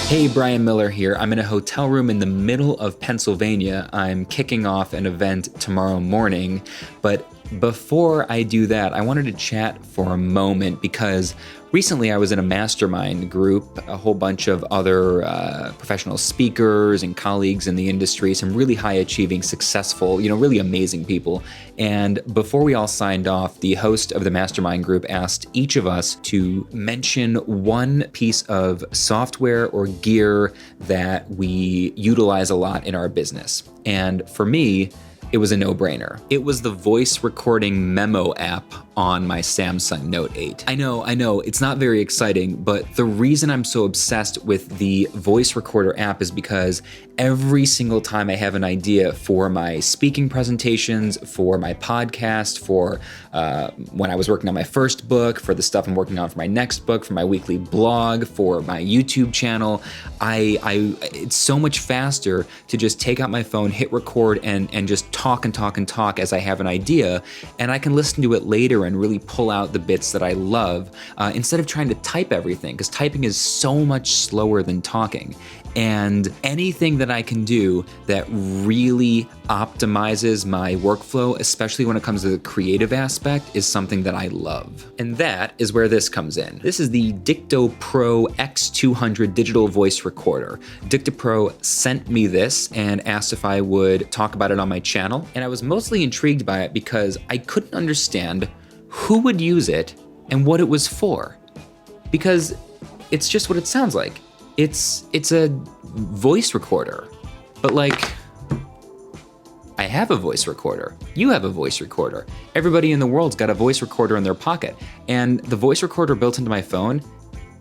Hey, Brian Miller here. I'm in a hotel room in the middle of Pennsylvania. I'm kicking off an event tomorrow morning, but before I do that, I wanted to chat for a moment because recently I was in a mastermind group, a whole bunch of other professional speakers and colleagues in the industry, some really high achieving, successful, really amazing people. And before we all signed off, the host of the mastermind group asked each of us to mention one piece of software or gear that we utilize a lot in our business. And for me, it was a no-brainer. It was the voice recording memo app on my Samsung Note 8. I know, it's not very exciting, but the reason I'm so obsessed with the voice recorder app is because every single time I have an idea for my speaking presentations, for my podcast, for when I was working on my first book, for the stuff I'm working on for my next book, for my weekly blog, for my YouTube channel, it's so much faster to just take out my phone, hit record, and just talk as I have an idea, and I can listen to it later and really pull out the bits that I love instead of trying to type everything, because typing is so much slower than talking. And anything that I can do that really optimizes my workflow, especially when it comes to the creative aspect, is something that I love. And that is where this comes in. This is the Dictopro X200 digital voice recorder. Dictopro sent me this and asked if I would talk about it on my channel. And I was mostly intrigued by it because I couldn't understand who would use it and what it was for. Because it's just what it sounds like. It's a voice recorder, but like, I have a voice recorder. You have a voice recorder. Everybody in the world's got a voice recorder in their pocket. And the voice recorder built into my phone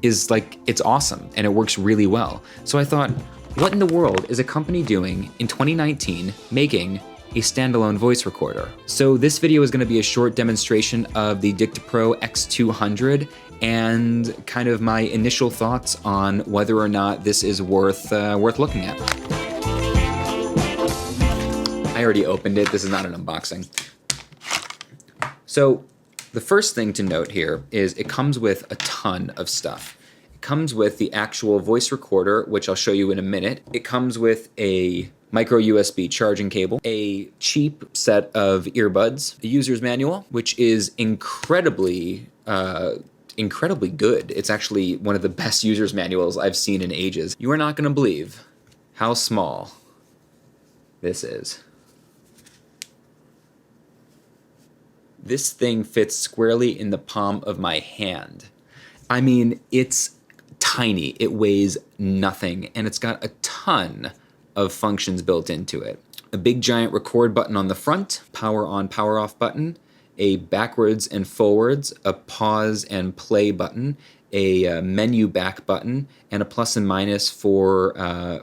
is like, it's awesome and it works really well. So I thought, what in the world is a company doing in 2019 making a standalone voice recorder? So this video is gonna be a short demonstration of the Dictopro X200 and kind of my initial thoughts on whether or not this is worth looking at. I already opened it, this is not an unboxing. So the first thing to note here is it comes with a ton of stuff. It comes with the actual voice recorder, which I'll show you in a minute. It comes with a micro USB charging cable, a cheap set of earbuds, a user's manual, which is incredibly good. It's actually one of the best user's manuals I've seen in ages. You are not gonna believe how small this is. This thing fits squarely in the palm of my hand. I mean, it's tiny, it weighs nothing, and it's got a ton of functions built into it. A big giant record button on the front, power on, power off button, a backwards and forwards, a pause and play button, a menu back button, and a plus and minus for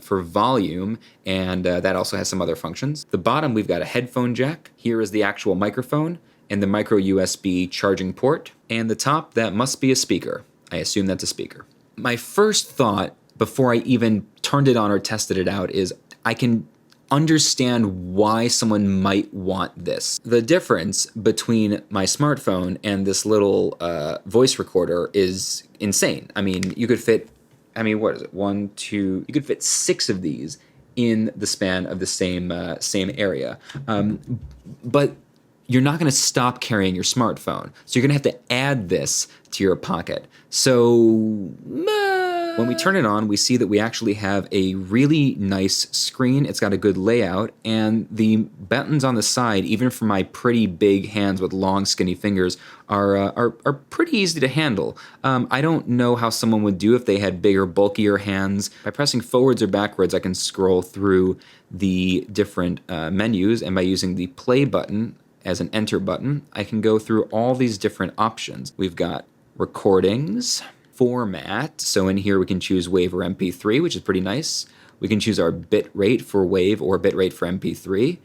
volume, and that also has some other functions. The bottom, we've got a headphone jack. Here is the actual microphone and the micro USB charging port. And the top, that must be a speaker. I assume that's a speaker. My first thought before I even turned it on or tested it out is I can understand why someone might want this. The difference between my smartphone and this little voice recorder is insane. I mean, you could fit, what is it? 1, 2, you could fit 6 of these in the span of the same area. But you're not gonna stop carrying your smartphone. So you're gonna have to add this to your pocket. So, when we turn it on, we see that we actually have a really nice screen. It's got a good layout, and the buttons on the side, even for my pretty big hands with long, skinny fingers, are pretty easy to handle. I don't know how someone would do if they had bigger, bulkier hands. By pressing forwards or backwards, I can scroll through the different menus, and by using the play button as an enter button, I can go through all these different options. We've got recordings, format, so in here we can choose WAV or MP3, which is pretty nice. We can choose our bit rate for WAV or bit rate for MP3.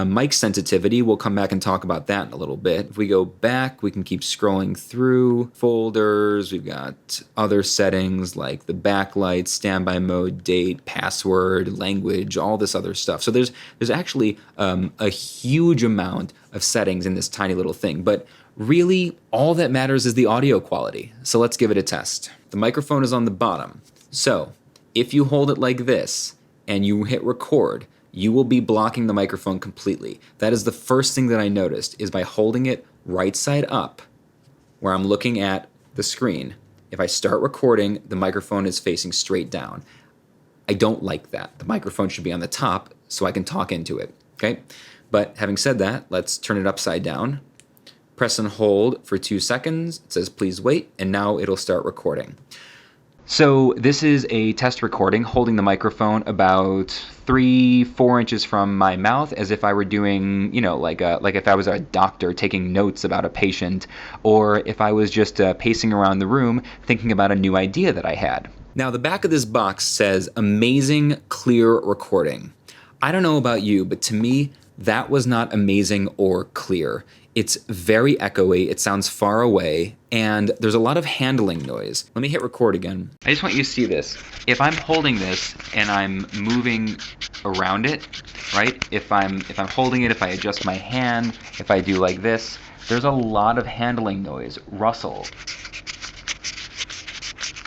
Mic sensitivity, we'll come back and talk about that in a little bit. If we go back, we can keep scrolling through folders. We've got other settings like the backlight, standby mode, date, password, language, all this other stuff. So there's actually a huge amount of settings in this tiny little thing, but really all that matters is the audio quality. So let's give it a test. The microphone is on the bottom. So if you hold it like this and you hit record, you will be blocking the microphone completely. That is the first thing that I noticed, is by holding it right side up, where I'm looking at the screen. If I start recording, the microphone is facing straight down. I don't like that. The microphone should be on the top so I can talk into it, okay? But having said that, let's turn it upside down. Press and hold for 2 seconds. It says please wait, and now it'll start recording. So this is a test recording holding the microphone about 3-4 inches from my mouth, as if I were doing, like if I was a doctor taking notes about a patient, or if I was just pacing around the room thinking about a new idea that I had. Now the back of this box says amazing clear recording. I don't know about you, but to me, that was not amazing or clear. It's very echoey, it sounds far away, and there's a lot of handling noise. Let me hit record again. I just want you to see this. If I'm holding this and I'm moving around it, right? If I'm holding it, if I adjust my hand, if I do like this, there's a lot of handling noise, rustle.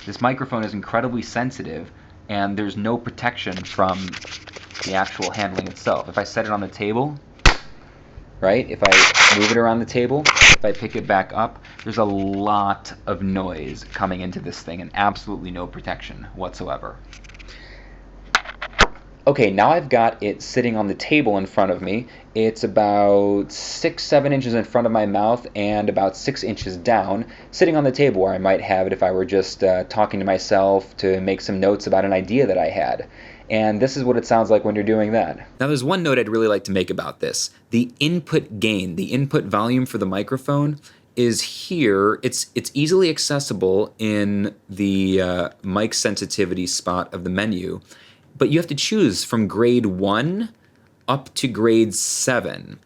This microphone is incredibly sensitive, and there's no protection from the actual handling itself. If I set it on the table, right? If I move it around the table, if I pick it back up, there's a lot of noise coming into this thing and absolutely no protection whatsoever. Okay, now I've got it sitting on the table in front of me. It's about 6-7 inches in front of my mouth and about 6 inches down, sitting on the table where I might have it if I were just talking to myself to make some notes about an idea that I had. And this is what it sounds like when you're doing that. Now there's one note I'd really like to make about this. The input gain, the input volume for the microphone is here. It's easily accessible in the mic sensitivity spot of the menu, but you have to choose from grade 1 up to grade 7.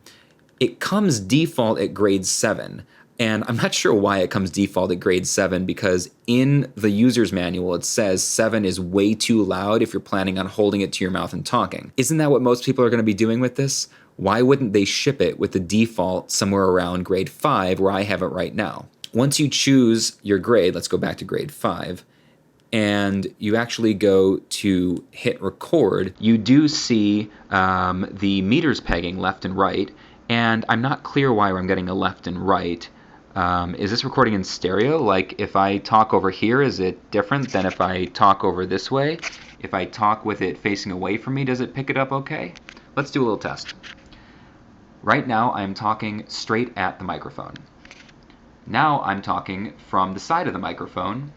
It comes default at grade 7. And I'm not sure why it comes default at grade 7, because in the user's manual it says 7 is way too loud if you're planning on holding it to your mouth and talking. Isn't that what most people are going to be doing with this? Why wouldn't they ship it with the default somewhere around grade 5 where I have it right now? Once you choose your grade, let's go back to grade 5, and you actually go to hit record, you do see the meters pegging left and right, and I'm not clear why I'm getting a left and right. Is this recording in stereo? Like if I talk over here, is it different than if I talk over this way? If I talk with it facing away from me, does it pick it up okay? Let's do a little test. Right now I'm talking straight at the microphone. Now I'm talking from the side of the microphone,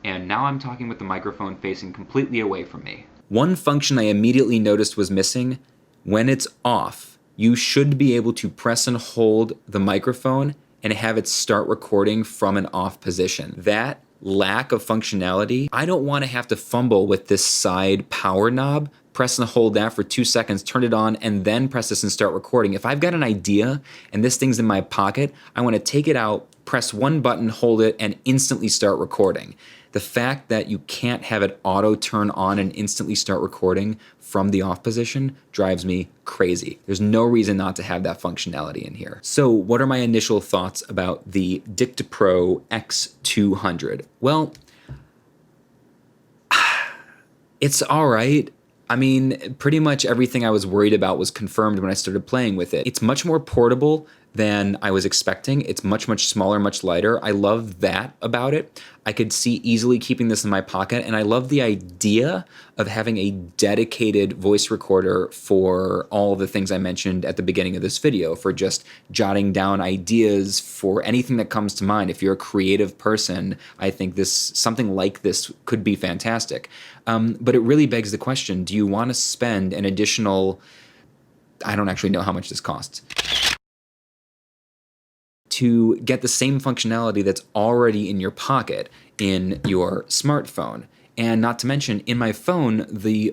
and now I'm talking with the microphone facing completely away from me. One function I immediately noticed was missing. When it's off, you should be able to press and hold the microphone and have it start recording from an off position. That lack of functionality, I don't want to have to fumble with this side power knob, press and hold that for 2 seconds, turn it on, and then press this and start recording. If I've got an idea and this thing's in my pocket, I want to take it out, press one button, hold it, and instantly start recording. The fact that you can't have it auto turn on and instantly start recording from the off position drives me crazy. There's no reason not to have that functionality in here. So what are my initial thoughts about the Dictopro X200? Well, it's all right. I mean, pretty much everything I was worried about was confirmed when I started playing with it. It's much more portable than I was expecting. It's much, much smaller, much lighter. I love that about it. I could see easily keeping this in my pocket, and I love the idea of having a dedicated voice recorder for all the things I mentioned at the beginning of this video, for just jotting down ideas for anything that comes to mind. If you're a creative person, I think something like this could be fantastic. But it really begs the question, do you want to spend an additional, I don't actually know how much this costs, to get the same functionality that's already in your pocket in your smartphone? And not to mention, in my phone, the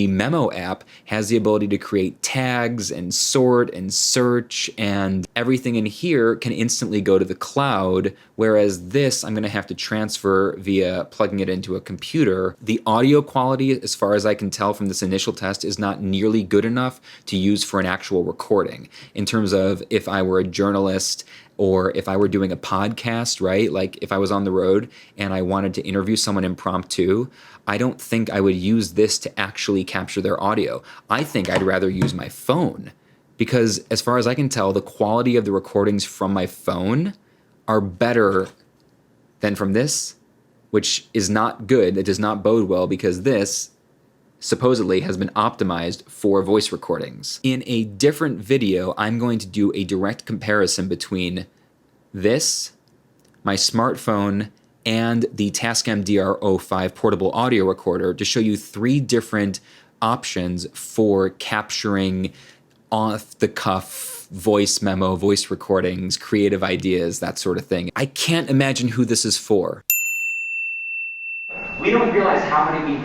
memo app has the ability to create tags and sort and search, and everything in here can instantly go to the cloud, whereas this I'm going to have to transfer via plugging it into a computer. The audio quality, as far as I can tell from this initial test, is not nearly good enough to use for an actual recording. In terms of if I were a journalist or if I were doing a podcast, right? Like if I was on the road and I wanted to interview someone impromptu, I don't think I would use this to actually capture their audio. I think I'd rather use my phone because as far as I can tell, the quality of the recordings from my phone are better than from this, which is not good. It does not bode well because this supposedly has been optimized for voice recordings. In a different video, I'm going to do a direct comparison between this, my smartphone, and the Tascam DR05 portable audio recorder to show you 3 different options for capturing off-the-cuff voice memo, voice recordings, creative ideas, that sort of thing. I can't imagine who this is for. We don't realize how many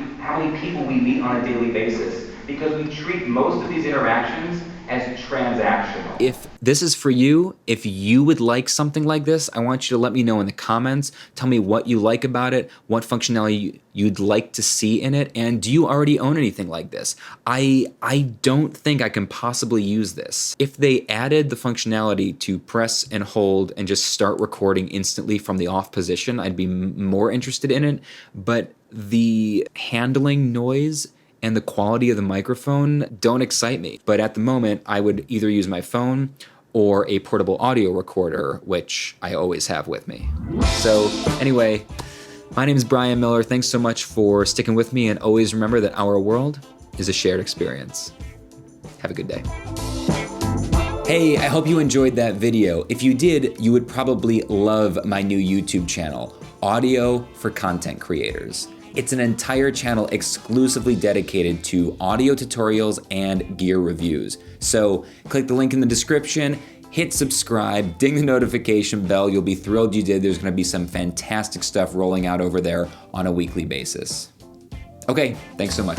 people we meet on a daily basis because we treat most of these interactions as transactional. If this is for you, if you would like something like this, I want you to let me know in the comments. Tell me what you like about it, what functionality you'd like to see in it, and do you already own anything like this? I don't think I can possibly use this. If they added the functionality to press and hold and just start recording instantly from the off position, I'd be more interested in it, but the handling noise and the quality of the microphone don't excite me. But at the moment, I would either use my phone or a portable audio recorder, which I always have with me. So anyway, my name is Brian Miller. Thanks so much for sticking with me, and always remember that our world is a shared experience. Have a good day. Hey, I hope you enjoyed that video. If you did, you would probably love my new YouTube channel, Audio for Content Creators. It's an entire channel exclusively dedicated to audio tutorials and gear reviews. So click the link in the description, hit subscribe, ding the notification bell. You'll be thrilled you did. There's gonna be some fantastic stuff rolling out over there on a weekly basis. Okay, thanks so much.